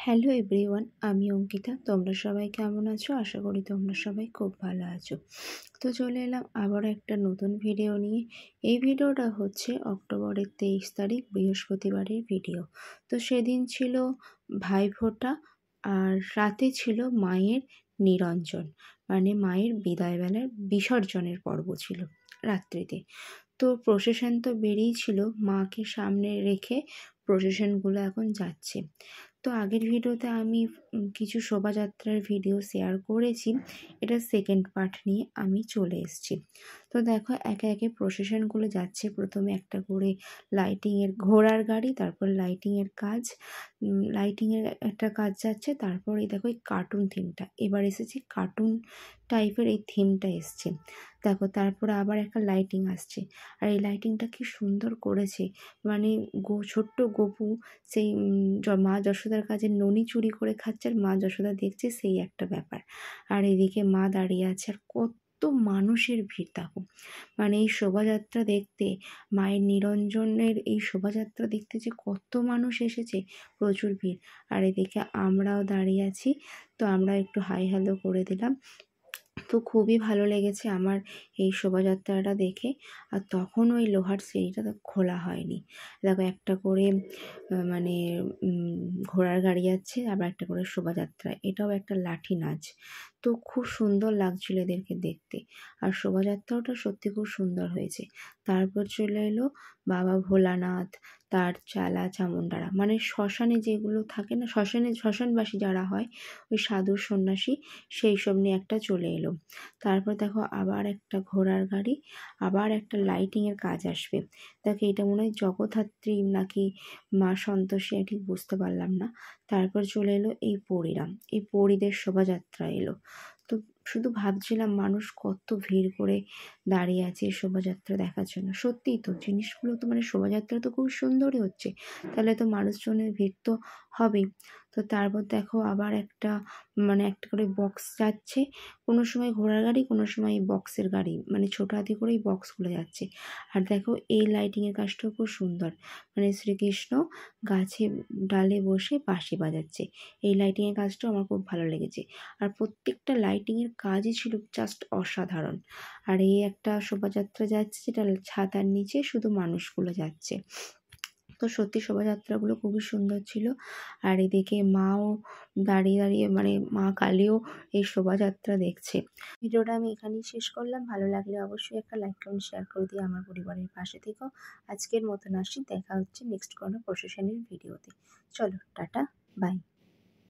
Hello everyone, আমি অঙ্কিতা। তোমরা সবাই কেমন আছো? আশা করি তোমরা সবাই খুব ভালো আছো। তো চলে এলাম আবারও একটা নতুন ভিডিও নিয়ে। এই ভিডিওটা হচ্ছে অক্টোবরের 23 তারিখ বৃহস্পতিবারের ভিডিও। তো সেদিন ছিল ভাইফোঁটা আর রাতে ছিল মায়ের নিরঞ্জন, মানে মায়ের বিদায়বেলার বিসর্জনের পর্ব ছিল রাত্রিতে। তো প্রসেশন তো বেরিয়েছিল, মাকে সামনে রেখে প্রসেশনগুলো এখন যাচ্ছে। তো আগের ভিডিওতে আমি কিছু শোভাযাত্রার ভিডিও শেয়ার করেছি, এটা সেকেন্ড পার্ট নিয়ে আমি চলে এসেছি। তো দেখো একে একে প্রসেশনগুলো যাচ্ছে। প্রথমে একটা করে লাইটিংয়ের ঘোড়ার গাড়ি, তারপর লাইটিংয়ের কাজ, লাইটিংয়ের একটা কাজ যাচ্ছে। তারপর এই দেখো এই কার্টুন থিমটা, এবার এসেছে কার্টুন টাইপের এই থিমটা এসছে। দেখো তারপরে আবার একটা লাইটিং আসছে, আর এই লাইটিংটা কি সুন্দর করেছে। মানে ছোট্ট গপু সেই মা যশোদার কাছে ননি চুরি করে খাচ্ছে, আর মা যশোদা দেখছে, সেই একটা ব্যাপার। আর এদিকে মা দাঁড়িয়ে আছে, আর কত মানুষের ভিড় দেখো। মানে এই শোভাযাত্রা দেখতে, মায়ের নিরঞ্জনের এই শোভাযাত্রা দেখতে যে কত মানুষ এসেছে, প্রচুর ভিড়। আর এদিকে আমরাও দাঁড়িয়ে আছি, তো আমরা একটু হাই হ্যালো করে দিলাম। তো খুবই ভালো লেগেছে আমার এই শোভাযাত্রাটা দেখে। আর তখন ওই লোহার সিঁড়িটা তো খোলা হয়নি। দেখো একটা করে মানে ঘোড়ার গাড়ি যাচ্ছে, আবার একটা করে শোভাযাত্রা, এটাও একটা লাঠি নাচ। তো খুব সুন্দর লাগছিল এদেরকে দেখতে, আর শোভাযাত্রাটা সত্যি খুব সুন্দর হয়েছে। তারপর চলে এলো বাবা ভোলানাথ, তার চালা চামুণ্ডারা, মানে শ্মশানে যেগুলো থাকে না, শ্মশানবাসী যারা হয়, ওই সাধু সন্ন্যাসী, সেই সব নিয়ে একটা চলে এলো। তারপর দেখো আবার একটা ঘোড়ার গাড়ি, আবার একটা লাইটিংয়ের কাজ আসবে। দেখো এটা মনে হয় জগদ্ধাত্রী নাকি মা সন্তোষী, ঠিক বুঝতে পারলাম না। তারপর চলে এলো এই পরিরাম, এই পরিদের শোভাযাত্রা এলো। তো শুধু ভাবছিলাম মানুষ কত ভিড় করে দাঁড়িয়ে আছে এই শোভাযাত্রা দেখার জন্য। সত্যিই তো জিনিসগুলো তো, মানে শোভাযাত্রা তো খুব সুন্দরই হচ্ছে, তাহলে তো মানুষজনের ভিড় তো হবেই। তো তারপর দেখো আবার একটা একটা করে বক্স যাচ্ছে, কোনো সময় ঘোড়ার গাড়ি, কোনো সময় বক্সের গাড়ি, মানে ছোটো হাতি করে এই বক্সগুলো যাচ্ছে। আর দেখো এই লাইটিংয়ের কাজটাও খুব সুন্দর, মানে শ্রীকৃষ্ণ গাছে ডালে বসে বাঁশি বাজাচ্ছে। এই লাইটিংয়ের কাজটাও আমার খুব ভালো লেগেছে। আর প্রত্যেকটা লাইটিংয়ের কাজই ছিল জাস্ট অসাধারণ। আর এই একটা শোভাযাত্রা যাচ্ছে, যেটা ছাতার নিচে শুধু মানুষগুলো যাচ্ছে। তো সত্যি শোভাযাত্রাগুলো খুবই সুন্দর ছিল। আর এদিকে মাও দাঁড়িয়ে দাঁড়িয়ে, মানে মা কালীও এই শোভাযাত্রা দেখছে। ভিডিওটা আমি এখানেই শেষ করলাম। ভালো লাগলে অবশ্যই একটা লাইক কমেন্ট শেয়ার করে দিয়ে আমার পরিবারের পাশে থেকো। আজকের মতন আসি, দেখা হচ্ছে নেক্সট কোনো প্রসেশনের ভিডিওতে। চলো টাটা, বাই।